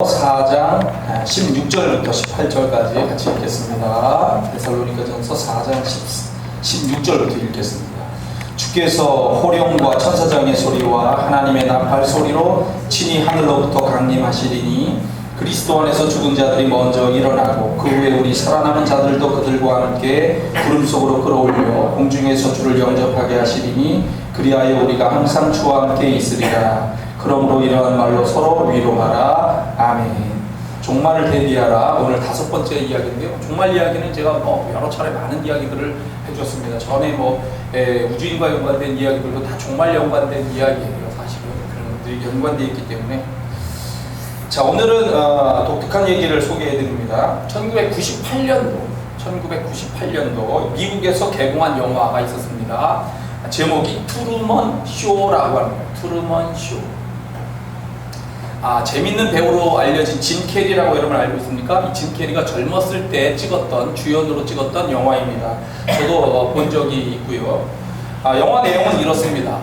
4장 16절부터 18절까지 같이 읽겠습니다. 데살로니가전서 4장 16절부터 읽겠습니다. 주께서 호령과 천사장의 소리와 하나님의 나팔 소리로 친히 하늘로부터 강림하시리니 그리스도 안에서 죽은 자들이 먼저 일어나고 그 후에 우리 살아남은 자들도 그들과 함께 구름 속으로 끌어올려 공중에서 주를 영접하게 하시리니 그리하여 우리가 항상 주와 함께 있으리라. 그러므로 이러한 말로 서로 위로하라. 아멘. 종말을 대비하라. 오늘 5번째 이야기인데요. 종말 이야기는 제가 여러 차례 많은 이야기들을 해줬습니다. 전에 우주인과 연관된 이야기들도 다 종말 연관된 이야기예요. 사실은 그런 것들이 연관되어 있기 때문에. 자, 오늘은 독특한 얘기를 소개해드립니다. 1998년도 미국에서 개봉한 영화가 있었습니다. 제목이 트루먼 쇼라고 합니다. 트루먼 쇼. 재밌는 배우로 알려진 짐 캐리라고 여러분 알고 있습니까? 이 짐 캐리가 젊었을 때 주연으로 찍었던 영화입니다. 저도 본 적이 있고요. 영화 내용은 이렇습니다.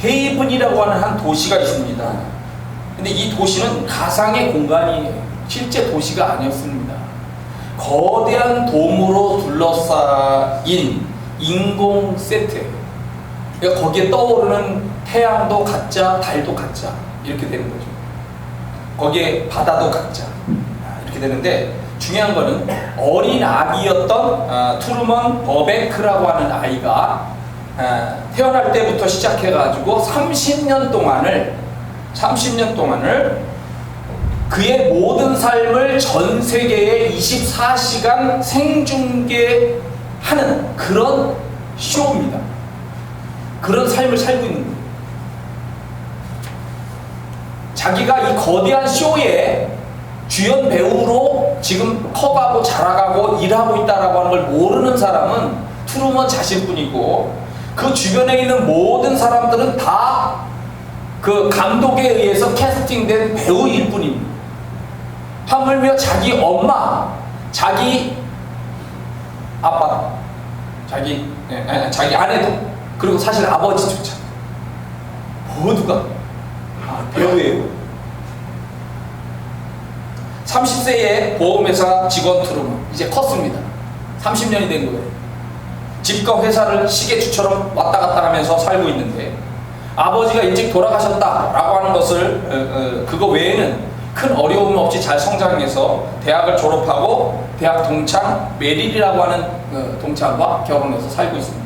헤이븐이라고 하는 한 도시가 있습니다. 근데 이 도시는 가상의 공간이에요. 실제 도시가 아니었습니다. 거대한 돔으로 둘러싸인 인공 세트예요. 그러니까 거기에 떠오르는 태양도 가짜, 달도 가짜 이렇게 되는 거죠. 거기에 바다도 가짜 이렇게 되는데, 중요한 거는 어린 아기였던 트루먼 버베크라고 하는 아이가 태어날 때부터 시작해가지고 30년 동안을 그의 모든 삶을 전 세계에 24시간 생중계하는 그런 쇼입니다. 그런 삶을 살고 있는 거예요. 자기가 이 거대한 쇼에 주연 배우로 지금 커가고 자라가고 일하고 있다라고 하는 걸 모르는 사람은 트루먼 자신뿐이고, 그 주변에 있는 모든 사람들은 다 그 감독에 의해서 캐스팅된 배우일 뿐입니다. 하물며 자기 엄마, 자기 아빠, 자기 아내도, 그리고 사실 아버지조차 모두가 배우예요. 30세의 보험회사 직원 트루먼, 이제 컸습니다. 30년이 된 거예요. 집과 회사를 시계추처럼 왔다 갔다 하면서 살고 있는데, 아버지가 일찍 돌아가셨다라고 하는 것을 그거 외에는 큰 어려움 없이 잘 성장해서 대학을 졸업하고 대학 동창 메릴이라고 하는 동창과 결혼해서 살고 있습니다.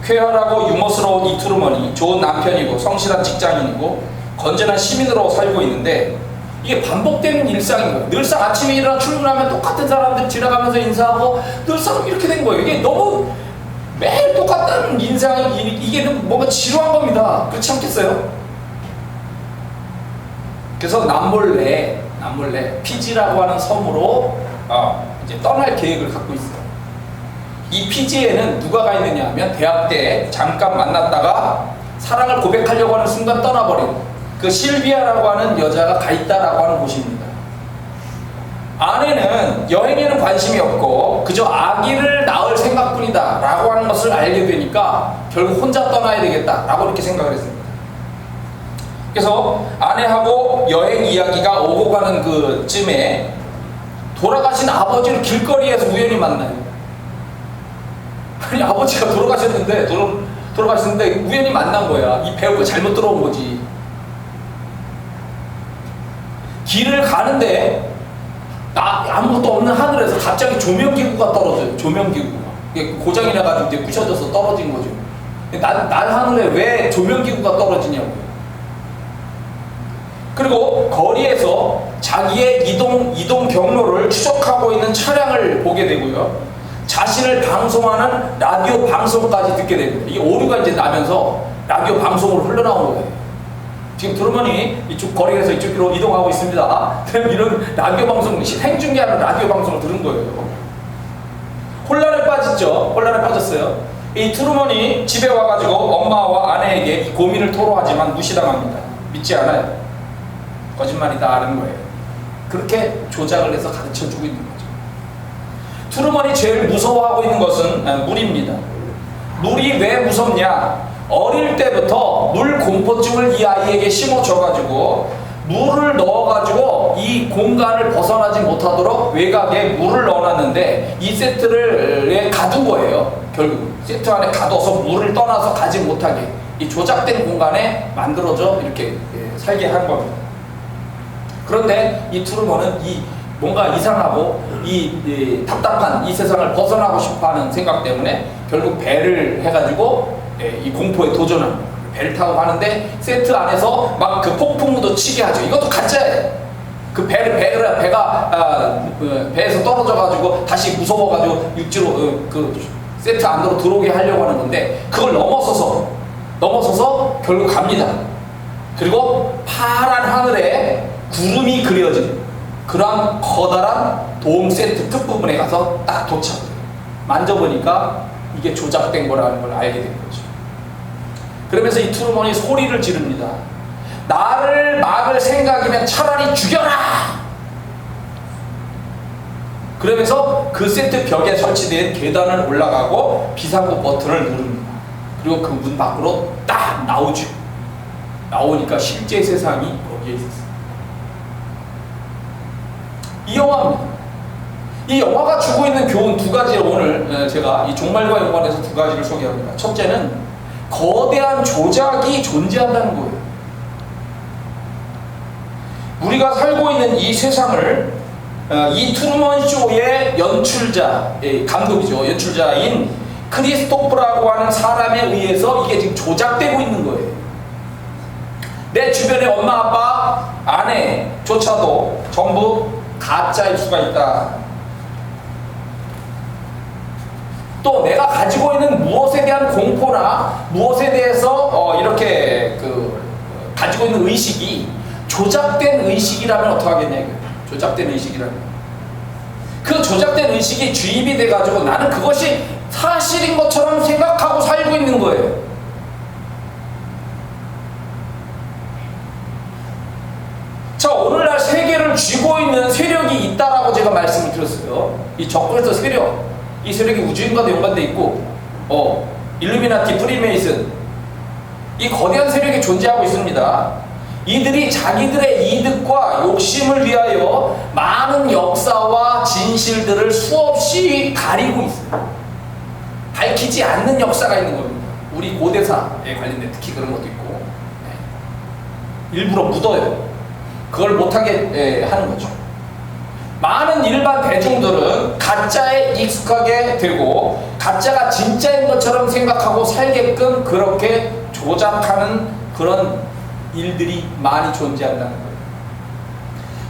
쾌활하고 유머스러운 이 트루먼이 좋은 남편이고 성실한 직장인이고 건전한 시민으로 살고 있는데, 이게 반복되는 일상인 거예요. 늘상 아침에 일어나 출근하면 똑같은 사람들 지나가면서 인사하고 늘상 이렇게 된 거예요. 이게 너무 매일 똑같은 인상이, 이게 뭔가 지루한 겁니다. 그렇지 않겠어요? 그래서 남몰래 피지라고 하는 섬으로 이제 떠날 계획을 갖고 있어요. 이 피지에는 누가 가 있느냐 하면, 대학 때 잠깐 만났다가 사랑을 고백하려고 하는 순간 떠나버린 그 실비아라고 하는 여자가 가 있다라고 하는 곳입니다. 아내는 여행에는 관심이 없고 그저 아기를 낳을 생각뿐이다 라고 하는 것을 알게 되니까 결국 혼자 떠나야 되겠다 라고 이렇게 생각을 했습니다. 그래서 아내하고 여행 이야기가 오고 가는 그 쯤에 돌아가신 아버지를 길거리에서 우연히 만나요. 아니, 아버지가 돌아가셨는데 우연히 만난 거야. 이 배우가 잘못 들어온 거지. 길을 가는데 아무것도 없는 하늘에서 갑자기 조명기구가 떨어져요. 조명기구가. 이게 고장이 나가지고 이제 부셔져서 떨어진 거죠. 날 하늘에 왜 조명기구가 떨어지냐고요. 그리고 거리에서 자기의 이동 경로를 추적하고 있는 차량을 보게 되고요. 자신을 방송하는 라디오 방송까지 듣게 됩니다. 이 오류가 이제 나면서 라디오 방송으로 흘러나온 거예요. 지금 트루먼이 이쪽 거리에서 이쪽으로 이동하고 있습니다. 그럼 이런 라디오 방송, 생중계하는 라디오 방송을 들은 거예요. 혼란에 빠졌어요. 이 트루먼이 집에 와가지고 엄마와 아내에게 이 고민을 토로하지만 무시당합니다. 믿지 않아요. 거짓말이다 하는 거예요. 그렇게 조작을 해서 가르쳐주고 있는 거죠. 트루먼이 제일 무서워하고 있는 것은 물입니다. 물이 왜 무섭냐? 어릴 때부터 물 공포증을 이 아이에게 심어줘가지고 물을 넣어가지고 이 공간을 벗어나지 못하도록 외곽에 물을 넣어놨는데 이 세트를 가둔 거예요. 결국 세트 안에 가둬서 물을 떠나서 가지 못하게 이 조작된 공간에 만들어져 이렇게 살게 한 겁니다. 그런데 이 트루먼은 이 뭔가 이상하고 이 답답한 이 세상을 벗어나고 싶어하는 생각 때문에 결국 배를 해가지고 이 공포에 도전합니다. 배를 타고 가는데 세트 안에서 막 그 폭풍우도 치게 하죠. 이것도 가짜예요. 그 배가 배에서 떨어져가지고 다시 무서워가지고 육지로 그 세트 안으로 들어오게 하려고 하는 건데 그걸 넘어서서 결국 갑니다. 그리고 파란 하늘에 구름이 그려진 그런 커다란 돔 세트 끝부분에 가서 딱 도착해요. 만져보니까 이게 조작된 거라는 걸 알게 된 거죠. 그러면서 이 트루먼이 소리를 지릅니다. 나를 막을 생각이면 차라리 죽여라! 그러면서 그 세트 벽에 설치된 계단을 올라가고 비상구 버튼을 누릅니다. 그리고 그 문 밖으로 딱 나오죠. 나오니까 실제 세상이 거기에 있었어요. 이 영화입니다. 이 영화가 주고 있는 교훈 두 가지를 오늘 제가 이 종말과 연관해서 두 가지를 소개합니다. 첫째는 거대한 조작이 존재한다는 거예요. 우리가 살고 있는 이 세상을 이 트루먼 쇼의 연출자, 감독이죠. 연출자인 크리스토프라고 하는 사람에 의해서 이게 지금 조작되고 있는 거예요. 내 주변의 엄마, 아빠, 아내조차도 전부 가짜일 수가 있다. 또 내가 가지고 있는 무엇에 대한 공포나 무엇에 대해서 이렇게 가지고 있는 의식이 조작된 의식이라면 어떡하겠냐. 조작된 의식이라면 그 조작된 의식이 주입이 돼가지고 나는 그것이 사실인 것처럼 생각하고 살고 있는 거예요. 자, 오늘날 세계를 쥐고 있는 세력이 있다라고 제가 말씀을 드렸어요. 이 적그리스도 세력, 이 세력이 우주인과도 연관돼 있고 일루미나티, 프리메이슨, 이 거대한 세력이 존재하고 있습니다. 이들이 자기들의 이득과 욕심을 위하여 많은 역사와 진실들을 수없이 가리고 있어요. 밝히지 않는 역사가 있는 겁니다. 우리 고대사에 관련된 특히 그런 것도 있고 일부러 묻어요. 그걸 못하게 하는 거죠. 많은 일반 대중들은 가짜에 익숙하게 되고 가짜가 진짜인 것처럼 생각하고 살게끔 그렇게 조작하는 그런 일들이 많이 존재한다는 거예요.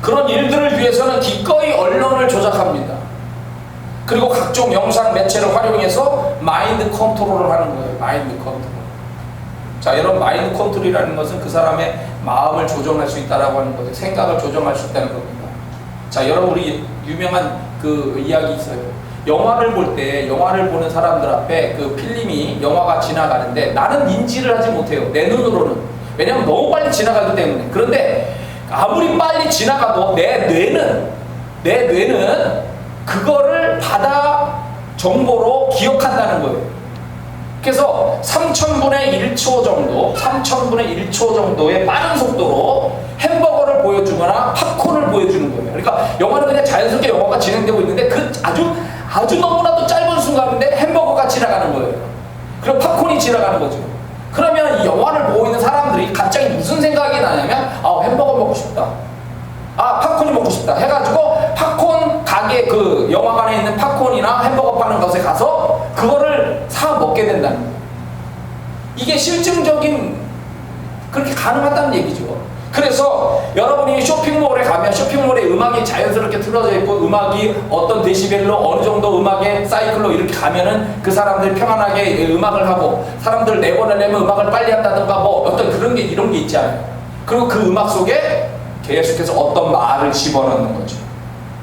그런 일들을 위해서는 기꺼이 언론을 조작합니다. 그리고 각종 영상 매체를 활용해서 마인드 컨트롤을 하는 거예요. 마인드 컨트롤. 자, 여러분, 마인드 컨트롤이라는 것은 그 사람의 마음을 조정할 수 있다라고 하는 거죠. 생각을 조정할 수 있다는 겁니다. 자, 여러분, 우리 유명한 그 이야기 있어요. 영화를 볼 때, 영화를 보는 사람들 앞에 그 필름이 영화가 지나가는데 나는 인지를 하지 못해요. 내 눈으로는. 왜냐면 너무 빨리 지나가기 때문에. 그런데 아무리 빨리 지나가도 내 뇌는 그거를 받아 정보로 기억한다는 거예요. 그래서 3000분의 1초 정도의 빠른 속도로 햄버거를 보여주거나 팝콘을 보여주는 거예요. 그러니까 영화는 그냥 자연스럽게 영화가 진행되고 있는데 그 아주 너무나도 짧은 순간인데 햄버거가 지나가는 거예요. 그리고 팝콘이 지나가는 거죠. 그러면 이 영화를 보고 있는 사람들이 갑자기 무슨 생각이 나냐면 햄버거 먹고 싶다. 팝콘이 먹고 싶다. 해가지고 팝콘 가게 그 영화관에 있는 팝콘이나 햄버거 파는 곳에 가서 그거를 사 먹게 된다는 거예요. 이게 실증적인 그렇게 가능하다는 얘기죠. 그래서 여러분이 쇼핑몰에 가면 쇼핑몰에 음악이 자연스럽게 틀어져 있고 음악이 어떤 데시벨로 어느 정도 음악의 사이클로 이렇게 가면은 그 사람들이 평안하게 음악을 하고 사람들 내보내려면 음악을 빨리 한다든가 뭐 어떤 그런 게 이런 게 있잖아요. 그리고 그 음악 속에 계속해서 어떤 말을 집어넣는 거죠.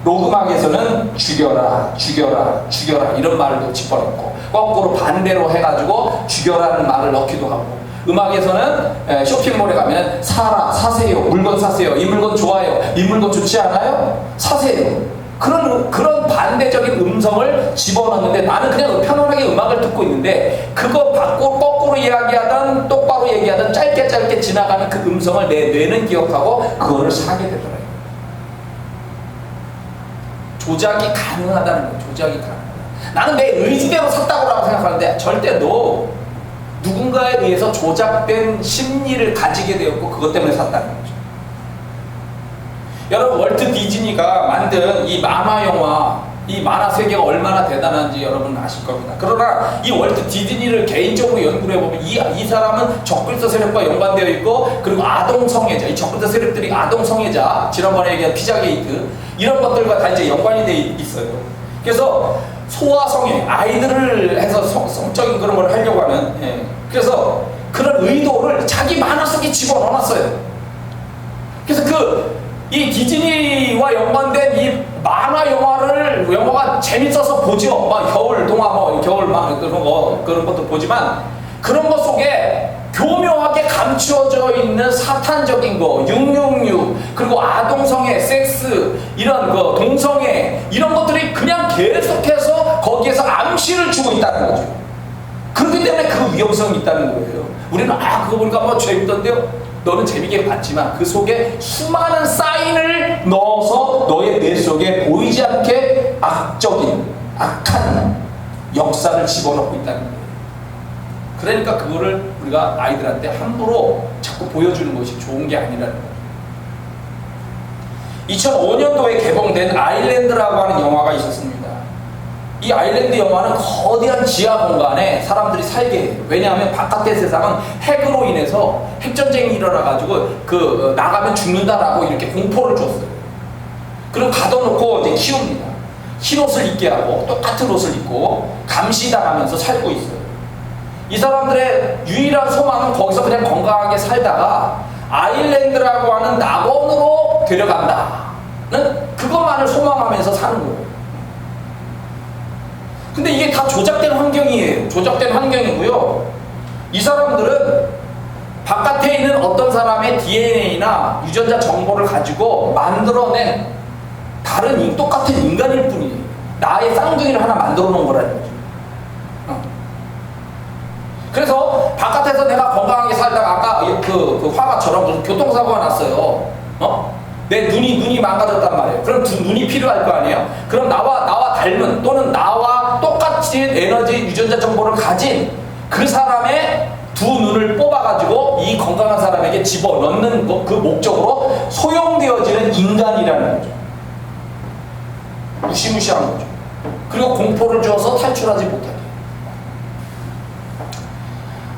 녹음악에서는 죽여라, 죽여라, 죽여라 이런 말도 집어넣고 거꾸로 반대로 해가지고 죽여라는 말을 넣기도 하고 음악에서는 쇼핑몰에 가면 사라, 사세요, 물건 사세요, 이 물건 좋아요, 이 물건 좋지 않아요? 사세요. 그런 반대적인 음성을 집어넣는데 나는 그냥 편안하게 음악을 듣고 있는데 그거 거꾸로 이야기하든 똑바로 얘기하든 짧게 지나가는 그 음성을 내 뇌는 기억하고 그거를 사게 되더라고요. 조작이 가능하다는 거예요. 조작이 가능하다. 나는 내 의지대로 샀다고 생각하는데 절대 누군가에 의해서 조작된 심리를 가지게 되었고 그것 때문에 샀다는 거죠. 여러분 월트 디즈니가 만든 이 만화 영화, 이 만화 세계가 얼마나 대단한지 여러분 아실 겁니다. 그러나 이 월트 디즈니를 개인적으로 연구를 해보면 이 사람은 적그리스도 세력과 연관되어 있고 그리고 아동 성애자, 이 적그리스도 세력들이 아동 성애자, 지난번에 얘기한 피자게이트 이런 것들과 다 이제 연관이 되어 있어요. 그래서 소아 성애, 아이들을 해서 성적인 그런 걸 하려고 하는, 그래서 그런 의도를 자기 만화 속에 집어넣어놨어요. 그래서 이 디즈니와 연관된 이 만화 영화가 재밌어서 보죠. 막 겨울 동화, 겨울 그런 것도 보지만 그런 것 속에 교묘하게 감추어져 있는 사탄적인 거, 666, 그리고 아동성애, 섹스, 이런 동성애, 이런 것들이 그냥 계속해서 거기에서 암시를 주고 있다는 거죠. 그렇기 때문에 그 위험성이 있다는 거예요. 우리는 그거 보니까 재밌던데요? 너는 재밌게 봤지만 그 속에 수많은 사인을 넣어서 너의 뇌 속에 보이지 않게 악한 역사를 집어넣고 있다는 거예요. 그러니까 그거를 우리가 아이들한테 함부로 자꾸 보여주는 것이 좋은 게 아니라는 거예요. 2005년도에 개봉된 아일랜드라고 하는 영화가 있었습니다. 이 아일랜드 영화는 거대한 지하 공간에 사람들이 살게 해요. 왜냐하면 바깥의 세상은 핵으로 인해서 핵전쟁이 일어나가지고 나가면 죽는다라고 이렇게 공포를 줬어요. 그리고 가둬놓고 이제 키웁니다. 흰 옷을 입게 하고 똑같은 옷을 입고 감시당하면서 살고 있어요. 이 사람들의 유일한 소망은 거기서 그냥 건강하게 살다가 아일랜드라고 하는 낙원으로 데려간다는 그것만을 소망하면서 사는 거예요. 근데 이게 다 조작된 환경이에요. 조작된 환경이고요. 이 사람들은 바깥에 있는 어떤 사람의 DNA나 유전자 정보를 가지고 만들어낸 똑같은 인간일 뿐이에요. 나의 쌍둥이를 하나 만들어 놓은 거라는 거죠. 그래서 바깥에서 내가 건강하게 살다가 아까 그 화가처럼 무슨 교통사고가 났어요. 내 눈이 망가졌단 말이에요. 그럼 두 눈이 필요할 거 아니에요? 그럼 나와 닮은 또는 나와 똑같이 에너지 유전자 정보를 가진 그 사람의 두 눈을 뽑아가지고 이 건강한 사람에게 집어넣는 그 목적으로 소용되어지는 인간이라는 거죠. 무시무시한 거죠. 그리고 공포를 줘서 탈출하지 못하게.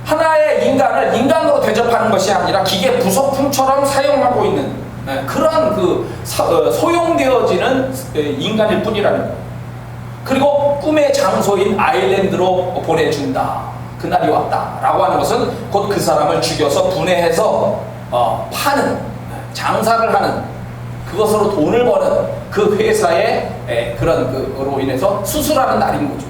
하나의 인간을 인간으로 대접하는 것이 아니라 기계 부속품처럼 사용하고 있는 그런 소용되어지는 인간일 뿐이라는 거예요. 그리고 꿈의 장소인 아일랜드로 보내준다. 그날이 왔다. 라고 하는 것은 곧 그 사람을 죽여서 분해해서 파는, 장사를 하는, 그것으로 돈을 버는 그 회사의 그로 인해서 수술하는 날인 거죠.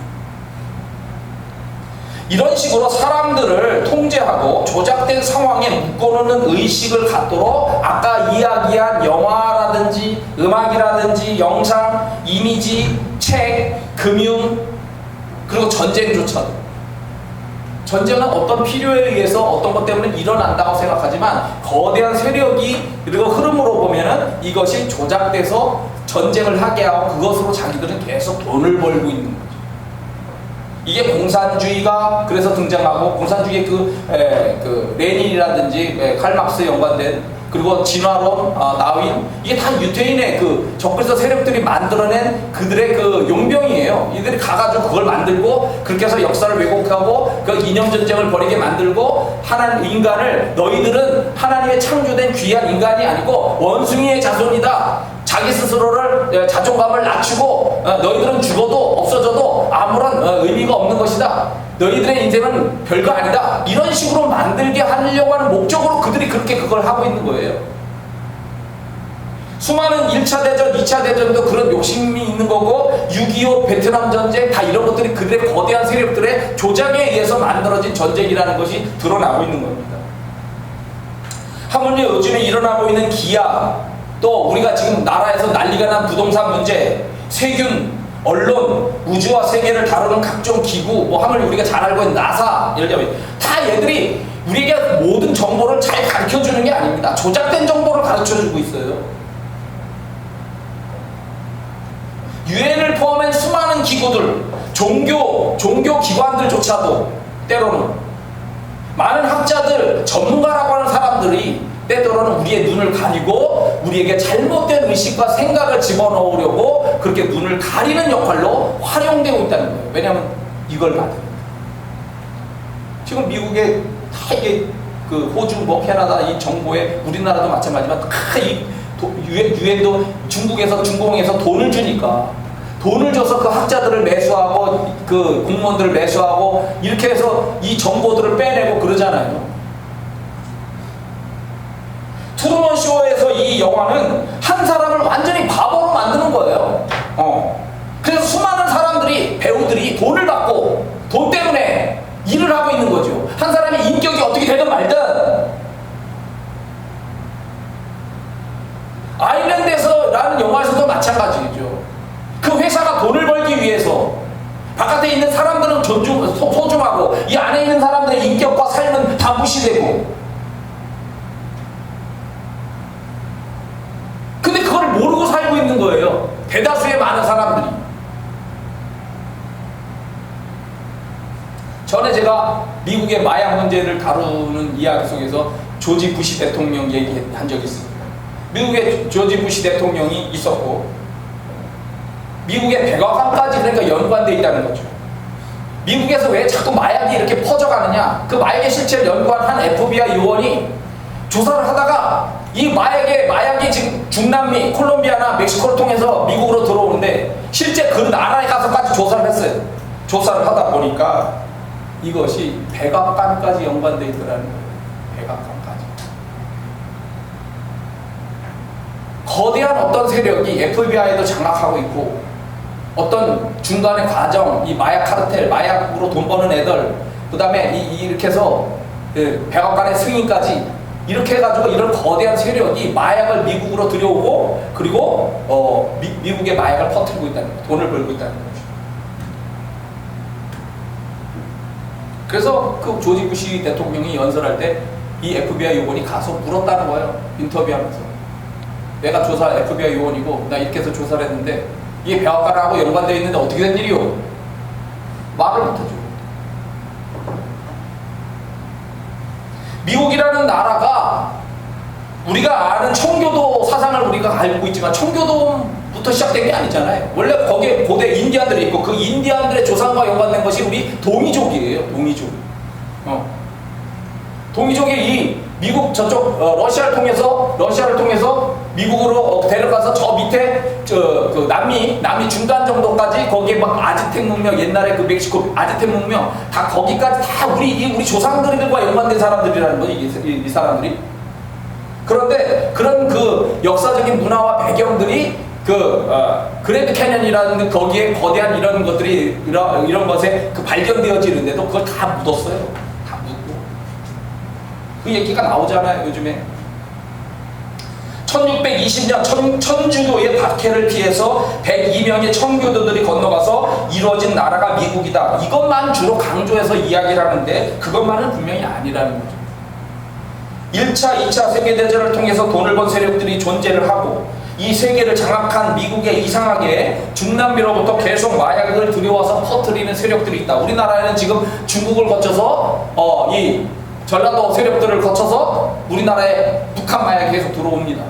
이런 식으로 사람들을 통제하고 조작된 상황에 묶어놓는 의식을 갖도록 아까 이야기한 영화라든지 음악이라든지 영상, 이미지, 책, 금융, 그리고 전쟁조차도. 전쟁은 어떤 필요에 의해서 어떤 것 때문에 일어난다고 생각하지만 거대한 세력이 그리고 흐름으로 보면은 이것이 조작돼서 전쟁을 하게 하고 그것으로 자기들은 계속 돈을 벌고 있는 거죠. 이게 공산주의가 그래서 등장하고 공산주의의 그 레닌이라든지 칼막스에 연관된 그리고 진화론, 다윈 이게 다 유태인의 그 적그리스도 세력들이 만들어낸 그들의 그 용병이에요. 이들이 가가지고 그걸 만들고 그렇게 해서 역사를 왜곡하고 그 이념 전쟁을 벌이게 만들고 하나님 인간을 너희들은 하나님의 창조된 귀한 인간이 아니고 원숭이의 자손이다. 자기 스스로를 자존감을 낮추고 너희들은 죽어도 없어져도 아무런 의미가 없는 것이다. 너희들의 인생은 별거 아니다. 이런 식으로 만들게 하려고 하는 목적으로 그들이 그렇게 그걸 하고 있는 거예요. 수많은 1차 대전, 2차 대전도 그런 욕심이 있는 거고 6.25 베트남 전쟁 다 이런 것들이 그들의 거대한 세력들의 조작에 의해서 만들어진 전쟁이라는 것이 드러나고 있는 겁니다. 하물며 요즘에 일어나고 있는 기아 또 우리가 지금 나라에서 난리가 난 부동산 문제 세균, 언론, 우주와 세계를 다루는 각종 기구, 뭐 하물 우리가 잘 알고 있는 나사, 예를 들면 다 얘들이 우리에게 모든 정보를 잘 가르쳐주는 게 아닙니다. 조작된 정보를 가르쳐주고 있어요. 유엔을 포함한 수많은 기구들, 종교 기관들조차도 때로는 많은 학자들, 전문가라고 하는 사람들이 때로는 우리의 눈을 가리고 우리에게 잘못된 의식과 생각을 집어넣으려고 그렇게 눈을 가리는 역할로 활용되고 있다는 거예요. 왜냐하면 이걸 받으니까. 지금 미국에 다 이게 그 호주, 뭐 캐나다 이 정보에 우리나라도 마찬가지지만 이 유엔도 중국에서 중공에서 돈을 주니까 돈을 줘서 그 학자들을 매수하고 그 공무원들을 매수하고 이렇게 해서 이 정보들을 빼내고 그러잖아요. 트루먼 쇼에서 이 영화는 한 사람을 완전히 바보로 만드는 거예요. 그래서 수많은 사람들이, 배우들이 돈을 받고 돈 때문에 일을 하고 있는 거죠. 한 사람의 인격이 어떻게 되든 말든. 아일랜드에서라는 영화에서도 마찬가지죠. 그 회사가 돈을 벌기 위해서 바깥에 있는 사람들은 소중하고 이 안에 있는 사람들의 인격과 삶은 다 무시되고, 근데 그걸 모르고 살고 있는 거예요. 대다수의 많은 사람들이. 전에 제가 미국의 마약 문제를 다루는 이야기 속에서 조지 부시 대통령 얘기한 적이 있습니다. 미국의 조지 부시 대통령이 있었고 미국의 백악관까지 그러니까 연관되어 있다는 거죠. 미국에서 왜 자꾸 마약이 이렇게 퍼져가느냐, 그 마약의 실체를 연구한 한 FBI 요원이 조사를 하다가 이 마약이 지금 중남미, 콜롬비아나 멕시코를 통해서 미국으로 들어오는데 실제 그 나라에 가서까지 조사를 했어요. 조사를 하다 보니까 이것이 백악관까지 연관되어 있더라는 거예요. 백악관까지. 거대한 어떤 세력이 FBI도 장악하고 있고 어떤 중간의 과정, 이 마약 카르텔, 마약으로 돈 버는 애들, 그 다음에 이렇게 해서 그 백악관의 승인까지 이렇게 해가지고 이런 거대한 세력이 마약을 미국으로 들여오고 그리고 미국의 마약을 퍼뜨리고 있다는 거예요. 돈을 벌고 있다는 거죠. 그래서 그 조지 부시 대통령이 연설할 때 이 FBI 요원이 가서 물었다는 거예요. 인터뷰하면서. 내가 FBI 요원이고 나 이렇게 해서 조사를 했는데 이게 백악관하고 연관되어 있는데 어떻게 된 일이요? 말을 못하죠. 미국이라는 나라가 우리가 아는 청교도 사상을 우리가 알고 있지만 청교도부터 시작된 게 아니잖아요. 원래 거기에 고대 인디안들이 있고 그 인디안들의 조상과 연관된 것이 우리 동이족이에요. 동이족이 이 미국 저쪽 러시아를 통해서 미국으로 데려가서 저 밑에 그 남미 중간 정도까지 거기에 막 아즈텍 문명, 옛날에 그 멕시코 아즈텍 문명 다 거기까지 다 우리 조상들과 연관된 사람들이라는 거죠. 이 사람들이. 그런데 그런 그 역사적인 문화와 배경들이 그랜드 캐년이라는 거기에 거대한 이런 것들이 이런 것에 그 발견되어지는데도 그걸 다 묻었어요. 다 묻고 그 얘기가 나오잖아요. 요즘에 1620년 천주교의 박해를 피해서 102명의 청교도들이 건너가서 이루어진 나라가 미국이다. 이것만 주로 강조해서 이야기를 하는데 그것만은 분명히 아니라는 거죠. 1차, 2차 세계대전을 통해서 돈을 번 세력들이 존재를 하고 이 세계를 장악한 미국에 이상하게 중남미로부터 계속 마약을 들여와서 퍼뜨리는 세력들이 있다. 우리나라에는 지금 중국을 거쳐서 이 전라도 세력들을 거쳐서 우리나라에 북한 마약이 계속 들어옵니다.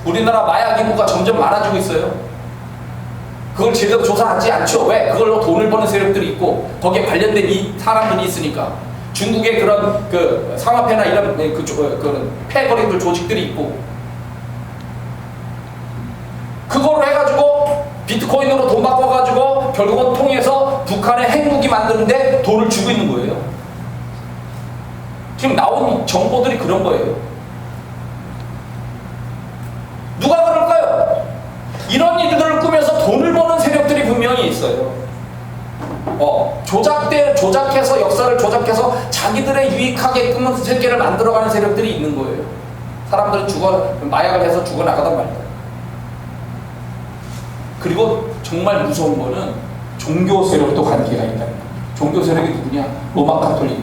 우리나라 마약 인구가 점점 많아지고 있어요. 그걸 제대로 조사하지 않죠. 왜? 그걸로 돈을 버는 세력들이 있고 거기에 관련된 이 사람들이 있으니까. 중국의 그런 그 상업회나 이런 그 패거리들 조직들이 있고 그거로 해가지고 비트코인으로 돈 바꿔가지고 결국은 통해서 북한의 핵무기 만드는데 돈을 주고 있는 거예요. 지금 나온 정보들이 그런 거예요. 누가 그럴까요? 이런 일들을 꾸며서 돈을 버는 세력들이 분명히 있어요. 조작해서 역사를 조작해서 자기들의 유익하게끔 세계를 만들어가는 세력들이 있는 거예요. 사람들은 마약을 해서 죽어나가단 말이에요. 그리고 정말 무서운 거는 종교 세력도 관계가 있다는 거예요. 종교 세력이 누구냐? 로마 카톨릭.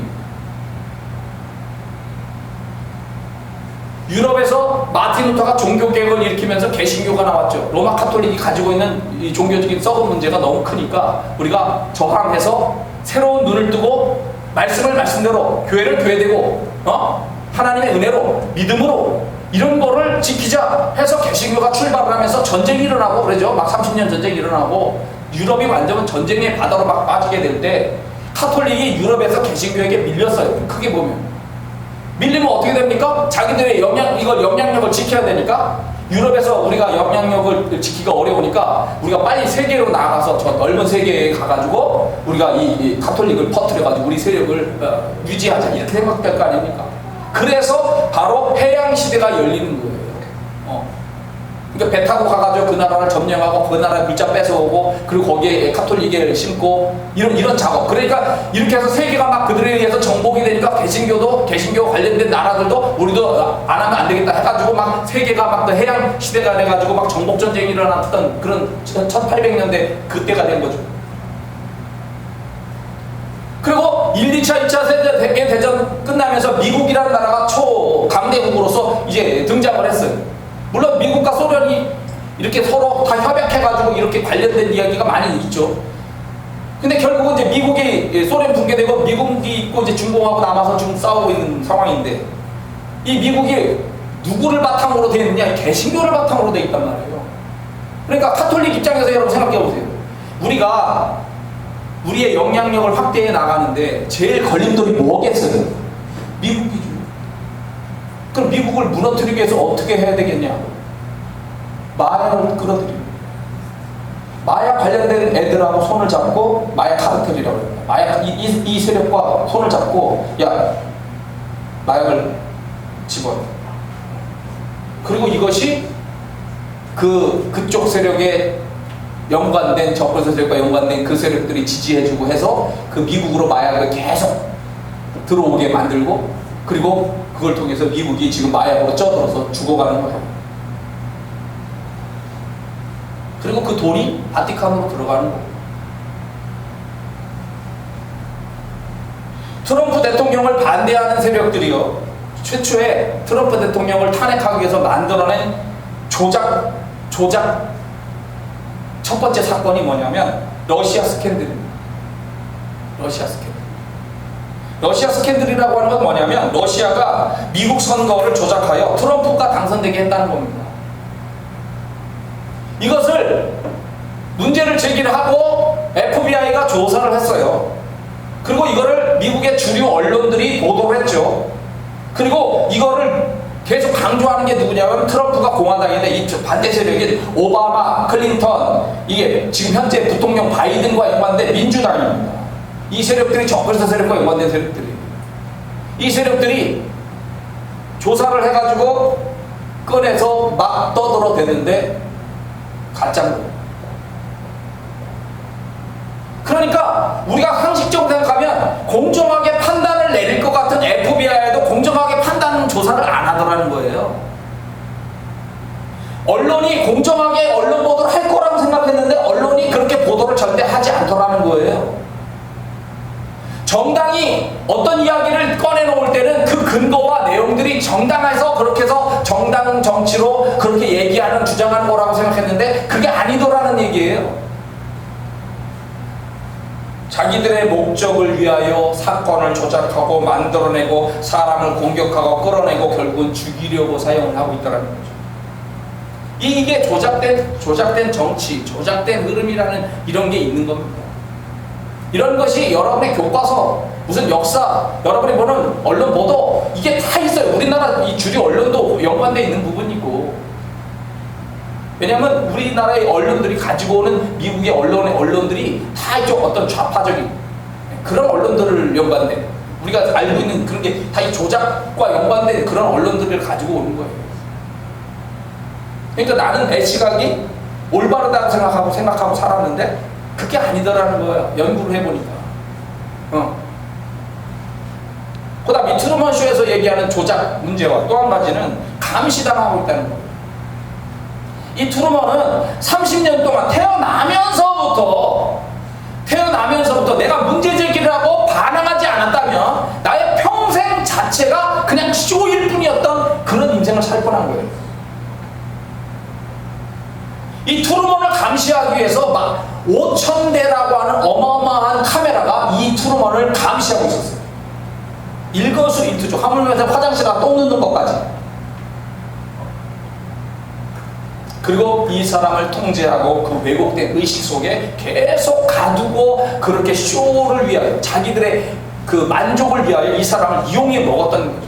유럽에서 마틴 루터가 종교개혁을 일으키면서 개신교가 나왔죠. 로마 카톨릭이 가지고 있는 이 종교적인 썩은 문제가 너무 크니까 우리가 저항해서 새로운 눈을 뜨고 말씀을 말씀대로, 교회를 교회되고, 하나님의 은혜로, 믿음으로 이런 거를 지키자 해서 개신교가 출발을 하면서 전쟁이 일어나고 그러죠. 막 30년 전쟁이 일어나고 유럽이 완전 전쟁의 바다로 막 빠지게 될 때 카톨릭이 유럽에서 개신교에게 밀렸어요. 크게 보면. 밀리면 어떻게 됩니까? 자기들의 영향력을 지켜야 되니까 유럽에서 우리가 영향력을 지키기가 어려우니까 우리가 빨리 세계로 나가서 저 넓은 세계에 가가지고 우리가 이 카톨릭을 퍼뜨려가지고 우리 세력을 유지하자 이렇게 생각될 거 아닙니까? 그래서 바로 해양시대가 열리는 거예요. 그러니까 배 타고 가가지고 그 나라를 점령하고 그 나라의 물자 뺏어오고 그리고 거기에 카톨릭을 심고 이런 작업. 그러니까 이렇게 해서 세계가 막 그들에 의해서 정복이 되니까 개신교 관련된 나라들도 우리도 안 하면 안 되겠다 해가지고 막 세계가 막 또 해양 시대가 돼가지고 막 정복 전쟁이 일어났던 그런 1800년대 그때가 된 거죠. 그리고 1, 2차, 2차 세계대전 끝나면서 미국이라는 나라가 초강대국으로서 이제 등장을 했어요. 물론 미국과 소련이 이렇게 서로 다 협약해가지고 이렇게 관련된 이야기가 많이 있죠. 근데 결국은 이제 미국이 소련 붕괴되고 미국이 있고 이제 중공하고 남아서 지금 싸우고 있는 상황인데 이 미국이 누구를 바탕으로 되어 있느냐? 개신교를 바탕으로 되어 있단 말이에요. 그러니까 카톨릭 입장에서 여러분 생각해 보세요. 우리가 우리의 영향력을 확대해 나가는데 제일 걸림돌이 뭐겠어요? 미국이죠. 그럼 미국을 무너뜨리기 위해서 어떻게 해야 되겠냐? 마약을 끌어들이고 마약 관련된 애들하고 손을 잡고 마약 카르텔이라고 합니다. 마약 이 세력과 손을 잡고 야 마약을 집어넣어. 그리고 이것이 그쪽 세력에 연관된 적군사 세력과 연관된 그 세력들이 지지해주고 해서 그 미국으로 마약을 계속 들어오게 만들고 그리고 그걸 통해서 미국이 지금 마약으로 쪄들어서 죽어가는 거예요. 그리고 그 돈이 바티칸으로 들어가는 거예요. 트럼프 대통령을 반대하는 세력들이요. 최초에 트럼프 대통령을 탄핵하기 위해서 만들어낸 조작 첫 번째 사건이 뭐냐면 러시아 스캔들입니다. 러시아 스캔들이라고 하는 건 뭐냐면 러시아가 미국 선거를 조작하여 트럼프가 당선되게 했다는 겁니다. 이것을 문제를 제기를 하고 FBI가 조사를 했어요. 그리고 이거를 미국의 주류 언론들이 보도를 했죠. 그리고 이거를 계속 강조하는 게 누구냐면 트럼프가 공화당인데 이 반대 세력인 오바마, 클린턴, 이게 지금 현재 부통령 바이든과 연관된 민주당입니다. 이 세력들이 적그리스도 세력과 연관된 세력들이에요. 이 세력들이 조사를 해가지고 꺼내서 막 떠들어대는데 가짜인 거예요. 그러니까 우리가 상식적으로 생각하면 공정하게 판단을 내릴 것 같은 FBI에도 공정하게 판단 조사를 안 하더라는 거예요. 언론이 공정하게 언론 보도를 할 거라고 생각했는데 언론이 그렇게 보도를 절대 하지 않더라는 거예요. 정당이 어떤 이야기를 꺼내놓을 때는 그 근거와 내용들이 정당해서 그렇게 해서 정당 정치로 그렇게 얘기하는 주장하는 거라고 생각했는데 그게 아니더라는 얘기예요. 자기들의 목적을 위하여 사건을 조작하고 만들어내고 사람을 공격하고 끌어내고 결국은 죽이려고 사용을 하고 있다는 거죠. 이게 조작된 정치, 조작된 흐름이라는 이런 게 있는 겁니다. 이런 것이 여러분의 교과서, 무슨 역사, 여러분이 보는 언론 보도 이게 다 있어요. 우리나라 이 주류 언론도 연관되어 있는 부분이고. 왜냐하면 우리나라의 언론들이 가지고 오는 미국의 언론들이 다 이쪽 어떤 좌파적인 그런 언론들을 연관된 우리가 알고 있는 그런 게 다 이 조작과 연관된 그런 언론들을 가지고 오는 거예요. 그러니까 나는 내 시각이 올바르다고 생각하고 살았는데 그게 아니더라는 거예요. 연구를 해보니까. 그 다음 이 트루먼 쇼에서 얘기하는 조작 문제와 또 한 가지는 감시당하고 있다는 거예요. 이 트루먼은 30년 동안 태어나면서부터 내가 문제 제기를 하고 반항하지 않았다면 나의 평생 자체가 그냥 쇼일 뿐이었던 그런 인생을 살 뻔한 거예요. 이 트루먼을 감시하기 위해서 막 5,000대라고 하는 어마어마한 카메라가 이 트루먼을 감시하고 있었어요. 일거수일투족, 하물며 화장실 가서 똥 넣는 것까지. 그리고 이 사람을 통제하고 그 왜곡된 의식 속에 계속 가두고 그렇게 쇼를 위하여, 자기들의 그 만족을 위하여 이 사람을 이용해 먹었다는 거죠.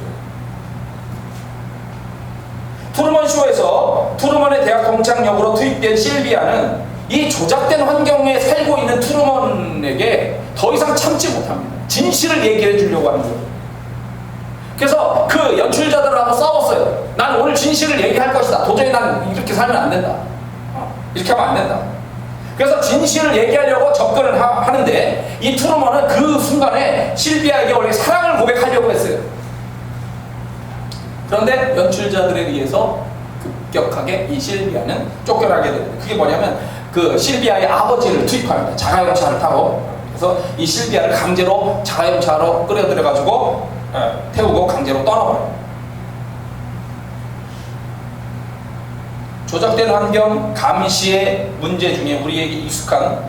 트루먼 쇼에서 트루먼의 대학 동창역으로 투입된 실비아는 이 조작된 환경에 살고 있는 트루먼에게 더 이상 참지 못합니다. 진실을 얘기해 주려고 하는 거예요. 그래서 그 연출자들하고 싸웠어요. 난 오늘 진실을 얘기할 것이다. 도저히 난 이렇게 살면 안 된다. 이렇게 하면 안 된다. 그래서 진실을 얘기하려고 접근을 하는데 이 트루먼은 그 순간에 실비아에게 원래 사랑을 고백하려고 했어요. 그런데 연출자들에 의해서 급격하게 이 실비아는 쫓겨나게 됩니다. 그게 뭐냐면 그 실비아의 아버지를 투입합니다. 자가용차를 타고. 그래서 이 실비아를 강제로 자가용차로 끌어들여가지고 태우고 강제로 떠나버려요. 조작된 환경 감시의 문제 중에 우리에게 익숙한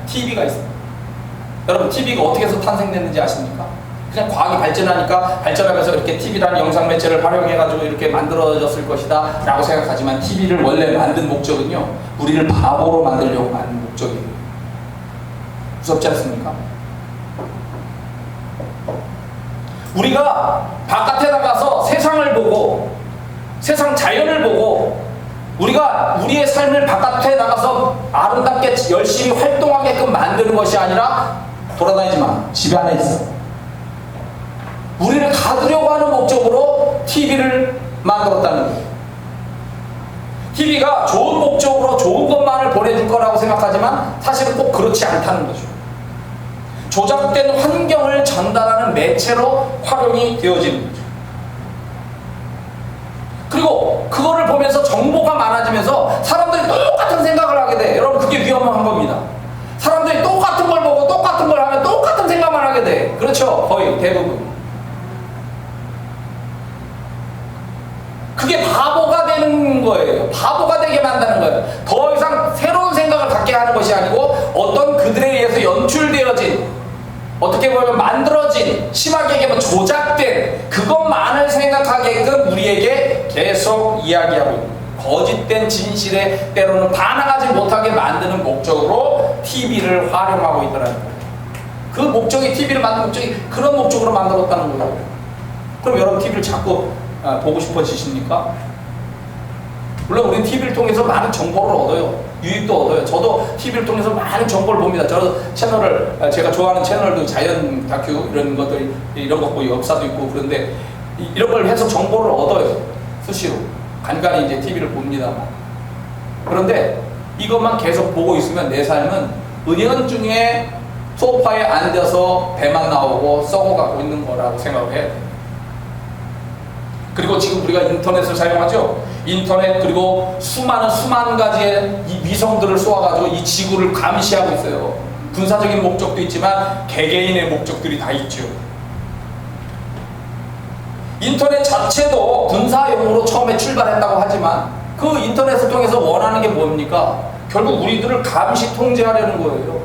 TV가 있습니다. 여러분, TV가 어떻게 해서 탄생됐는지 아십니까? 그냥 과학이 발전하면서 이렇게 TV라는 영상 매체를 활용해가지고 이렇게 만들어졌을 것이다 라고 생각하지만 TV를 원래 만든 목적은요, 우리를 바보로 만들려고 만든 목적이에요. 무섭지 않습니까? 우리가 바깥에 나가서 세상을 보고 세상 자연을 보고 우리가 우리의 삶을 바깥에 나가서 아름답게 열심히 활동하게끔 만드는 것이 아니라 돌아다니지 마, 집에 안에 있어. 우리를 가두려고 하는 목적으로 TV를 만들었다는 거예요. TV가 좋은 목적으로 좋은 것만을 보내줄 거라고 생각하지만 사실은 꼭 그렇지 않다는 거죠. 조작된 환경을 전달하는 매체로 활용이 되어지는 거죠. 그리고 그거를 보면서 정보가 많아지면서 사람들이 똑같은 생각을 하게 돼. 여러분, 그게 위험한 겁니다. 사람들이 똑같은 걸 보고 똑같은 걸 하면 똑같은 생각만 하게 돼. 그렇죠? 거의 대부분. 그게 바보가 되는 거예요. 바보가 되게 만드는 거예요. 더 이상 새로운 생각을 갖게 하는 것이 아니고 어떤 그들에 의해서 연출되어진, 어떻게 보면 만들어진, 심하게 얘기하면 조작된 그것만을 생각하게끔 우리에게 계속 이야기하고 있는 거예요. 거짓된 진실에 때로는 반항하지 못하게 만드는 목적으로 TV를 활용하고 있더라는 거예요. 그 목적이, TV를 만든 목적이 그런 목적으로 만들었다는 거예요. 그럼 여러분, TV를 자꾸 보고 싶어지십니까? 물론 우리는 TV를 통해서 많은 정보를 얻어요. 유익도 얻어요. 저도 TV를 통해서 많은 정보를 봅니다. 저 채널을, 제가 좋아하는 채널도 자연 다큐 이런 것들, 이런 거 보고 역사도 있고 그런데 이런 걸 해서 정보를 얻어요. 수시로. 간간히 이제 TV를 봅니다만. 그런데 이것만 계속 보고 있으면 내 삶은 은연중에 소파에 앉아서 배만 나오고 썩어가고 있는 거라고 생각을 해야 돼요. 그리고 지금 우리가 인터넷을 사용하죠. 인터넷, 그리고 수만 가지의 이 위성들을 쏘아가지고 이 지구를 감시하고 있어요. 군사적인 목적도 있지만 개개인의 목적들이 다 있죠. 인터넷 자체도 군사용으로 처음에 출발했다고 하지만 그 인터넷을 통해서 원하는 게 뭡니까? 결국 우리들을 감시 통제하려는 거예요.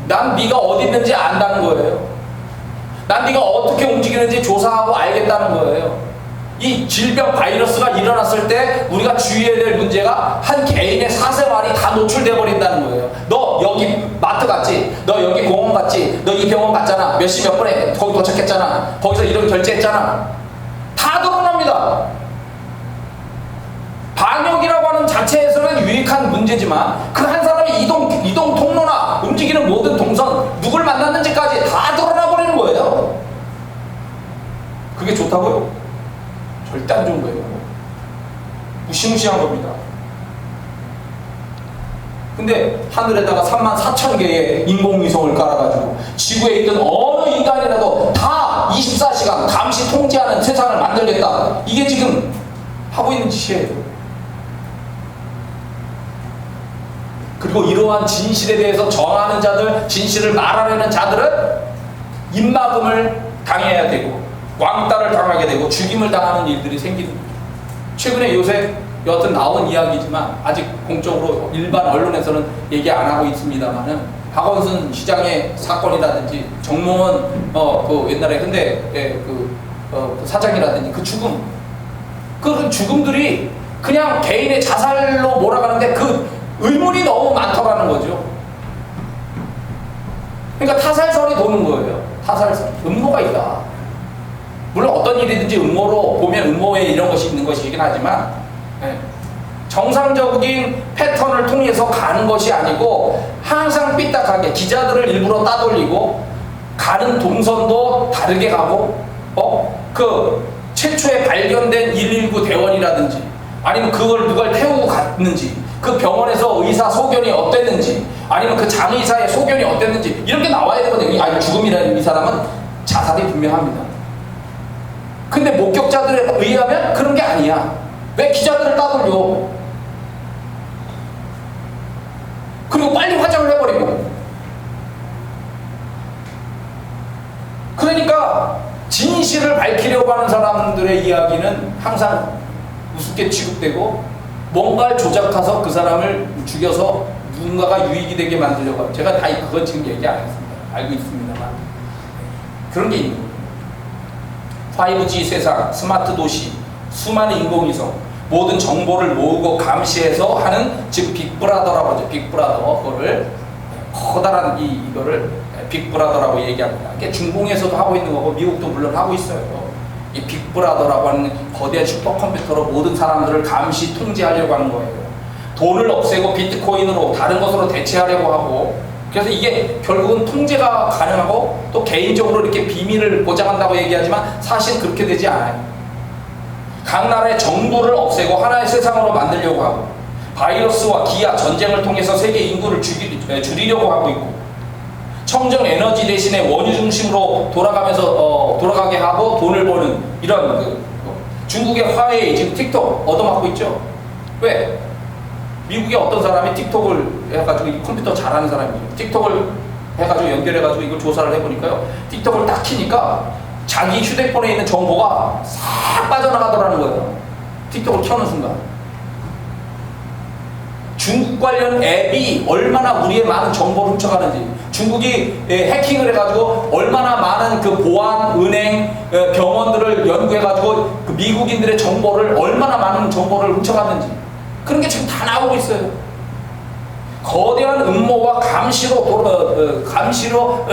난 네가 어디 있는지 안다는 거예요. 난 네가 어떻게 움직이는지 조사하고 알겠다는 거예요. 이 질병 바이러스가 일어났을 때 우리가 주의해야 될 문제가 한 개인의 사생활이 다 노출돼 버린다는 거예요. 너 여기 마트 갔지? 너 여기 공원 갔지? 너 이 병원 갔잖아? 몇 시 몇 분에 거기 도착했잖아? 거기서 이런 결제했잖아? 다 드러납니다. 방역이라고 하는 자체에서는 유익한 문제지만 그 한 사람의 이동 통로나 움직이는 모든 동선, 누굴 만났는지까지 다 드러나 버리는 거예요. 그게 좋다고요? 절대 안 좋은 거예요. 무시무시한 겁니다. 근데 하늘에다가 34,000개의 인공위성을 깔아가지고 지구에 있던 어느 인간이라도 다 24시간 감시 통제하는 세상을 만들겠다. 이게 지금 하고 있는 짓이에요. 그리고 이러한 진실에 대해서 정하는 자들, 진실을 말하려는 자들은 입막음을 당해야 되고 왕따를 당하게 되고 죽임을 당하는 일들이 생기는 거죠. 최근에 요새 여하튼 나온 이야기지만 아직 공적으로 일반 언론에서는 얘기 안 하고 있습니다만은 박원순 시장의 사건이라든지 정몽원 그 옛날에 현대 그 사장이라든지 그 죽음, 그 죽음들이 그냥 개인의 자살로 몰아가는데 그 의문이 너무 많더라는 거죠. 그러니까 타살설이 도는 거예요. 타살설, 음모가 있다. 물론 어떤 일이든지 음모로 보면 음모에 이런 것이 있는 것이긴 하지만 정상적인 패턴을 통해서 가는 것이 아니고 항상 삐딱하게 기자들을 일부러 따돌리고 가는 동선도 다르게 가고 그 최초에 발견된 119 대원이라든지 아니면 그걸 누가 태우고 갔는지 그 병원에서 의사 소견이 어땠는지 아니면 그 장의사의 소견이 어땠는지 이런 게 나와야 되거든요. 아니 죽음이라는 이 사람은 자살이 분명합니다. 근데 목격자들에 의하면 그런 게 아니야. 왜 기자들을 따돌려? 그리고 빨리 화장을 해버리고. 그러니까 진실을 밝히려고 하는 사람들의 이야기는 항상 우습게 취급되고 뭔가를 조작해서 그 사람을 죽여서 누군가가 유익이 되게 만들려고 하고, 제가 다 그건 지금 얘기 안 했습니다. 알고 있습니다만 그런 게 있는 거예요. 5G 세상, 스마트 도시, 수많은 인공위성, 모든 정보를 모으고 감시해서 하는 지금 빅브라더라고 하죠. 빅브라더, 그거를 커다란 이거를 빅브라더라고 얘기합니다. 이게 중공에서도 하고 있는 거고 미국도 물론 하고 있어요. 이 빅브라더라고 하는 거대한 슈퍼컴퓨터로 모든 사람들을 감시 통제하려고 하는 거예요. 돈을 없애고 비트코인으로 다른 것으로 대체하려고 하고, 그래서 이게 결국은 통제가 가능하고 또 개인적으로 이렇게 비밀을 보장한다고 얘기하지만 사실 그렇게 되지 않아요. 각 나라의 정부를 없애고 하나의 세상으로 만들려고 하고 바이러스와 기아, 전쟁을 통해서 세계 인구를 줄이려고 하고 있고, 청정 에너지 대신에 원유 중심으로 돌아가면서 돌아가게 하고 돈을 버는 이런 중국의 화웨이 지금 틱톡 얻어맞고 있죠. 왜? 미국의 어떤 사람이 틱톡을 해가지고 이 컴퓨터 잘하는 사람이에요. 틱톡을 해가지고 연결해가지고 이걸 조사를 해보니까요. 틱톡을 딱 키니까 자기 휴대폰에 있는 정보가 싹 빠져나가더라는 거예요. 틱톡을 켜는 순간. 중국 관련 앱이 얼마나 우리의 많은 정보를 훔쳐가는지, 중국이 해킹을 해가지고 얼마나 많은 그 보안, 은행, 병원들을 연구해가지고 그 미국인들의 정보를 얼마나 많은 정보를 훔쳐갔는지 그런 게 지금 다 나오고 있어요. 거대한 음모와 감시로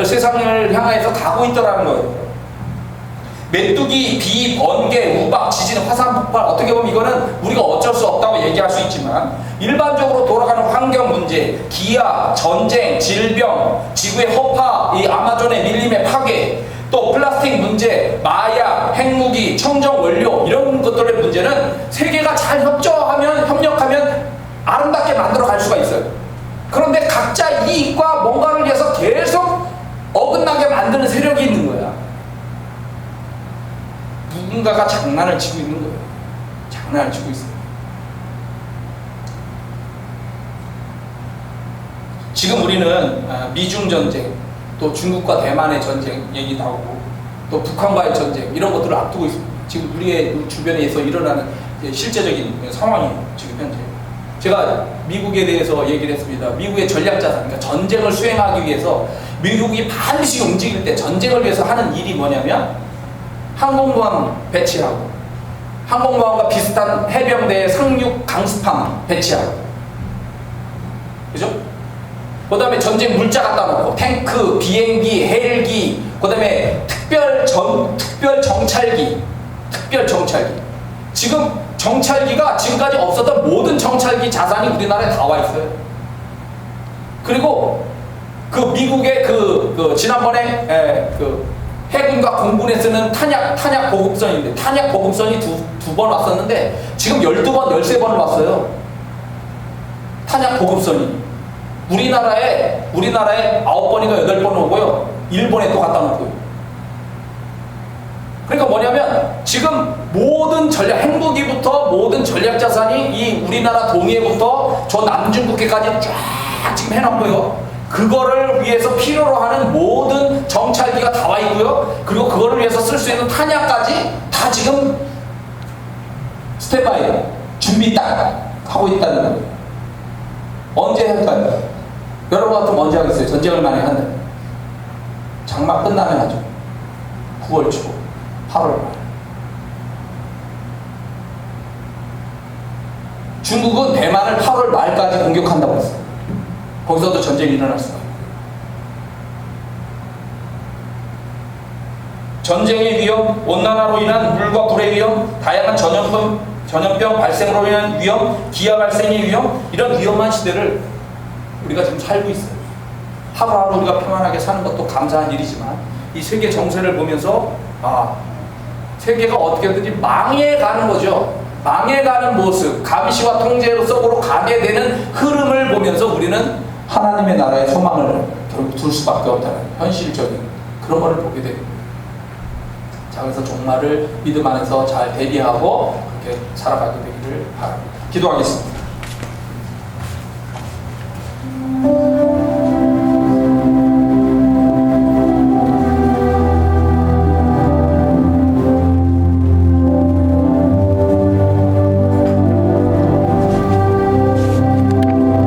세상을 향해서 가고 있더라는 거예요. 메뚜기, 비, 번개, 우박, 지진, 화산 폭발, 어떻게 보면 이거는 우리가 어쩔 수 없다고 얘기할 수 있지만 일반적으로 돌아가는 환경 문제, 기아, 전쟁, 질병, 지구의 허파, 이 아마존의 밀림의 파괴, 또 플라스틱 문제, 마약, 핵무기, 청정 원료 이런 것들의 문제는 세계가 잘 협력하면 아름답게 만들어 갈 수가 있어요. 그런데 각자 이익과 뭔가를 위해서 계속 어긋나게 만드는 세력이 있는 거야. 누군가가 장난을 치고 있는 거예요. 장난을 치고 있어요. 지금 우리는 미중 전쟁, 또 중국과 대만의 전쟁 얘기 나오고, 또 북한과의 전쟁 이런 것들을 앞두고 있습니다. 지금 우리의 주변에서 일어나는 실제적인 상황이에요. 지금 현재. 제가 미국에 대해서 얘기를 했습니다. 미국의 전략자산, 그러니까 전쟁을 수행하기 위해서 미국이 반드시 움직일 때 전쟁을 위해서 하는 일이 뭐냐면 항공모함 배치하고, 항공모함과 비슷한 해병대의 상륙 강습함 배치하고, 그죠? 그 다음에 전쟁 물자 갖다 놓고 탱크, 비행기, 헬기, 그 다음에 특별 정찰기. 지금 정찰기가 지금까지 없었던 모든 정찰기 자산이 우리나라에 다 와 있어요. 그리고 그 미국의 지난번에 해군과 공군에 쓰는 탄약 보급선인데, 탄약 보급선이 두 번 왔었는데 지금 12번, 13번을 왔어요. 탄약 보급선이. 우리나라에 9번인가 8번 오고요. 일본에 또 갖다 놓고요. 그러니까 뭐냐면 지금 모든 핵무기부터 모든 전략자산이 이 우리나라 동해부터 저 남중국해까지 쫙 쫙 지금 해놨고요. 그거를 위해서 필요로 하는 모든 정찰기가 다 와 있고요. 그리고 그거를 위해서 쓸 수 있는 탄약까지 다 지금 스탠바이 준비 딱 하고 있다는 거예요. 언제 할까요? 여러분 같으면 언제 하겠어요? 전쟁을 만약에 한다면 장마 끝나면 하죠. 9월 초, 8월 말. 중국은 대만을 8월 말까지 공격한다고 했어요. 거기서도 전쟁이 일어날 수가 있어요. 전쟁의 위험, 온난화로 인한 물과 불의 위험, 다양한 전염병 발생으로 인한 위험, 기아 발생의 위험, 이런 위험한 시대를 우리가 지금 살고 있어요. 하루하루 우리가 평안하게 사는 것도 감사한 일이지만 이 세계 정세를 보면서 세계가 어떻게든지 망해가는 거죠. 망해가는 모습, 감시와 통제 속으로 가게 되는 흐름을 보면서 우리는 하나님의 나라의 소망을 결국 둘 수밖에 없다는 현실적인 그런 것을 보게 됩니다. 자, 그래서 종말을 믿음 안에서 잘 대비하고 그렇게 살아가게 되기를 바랍니다. 기도하겠습니다.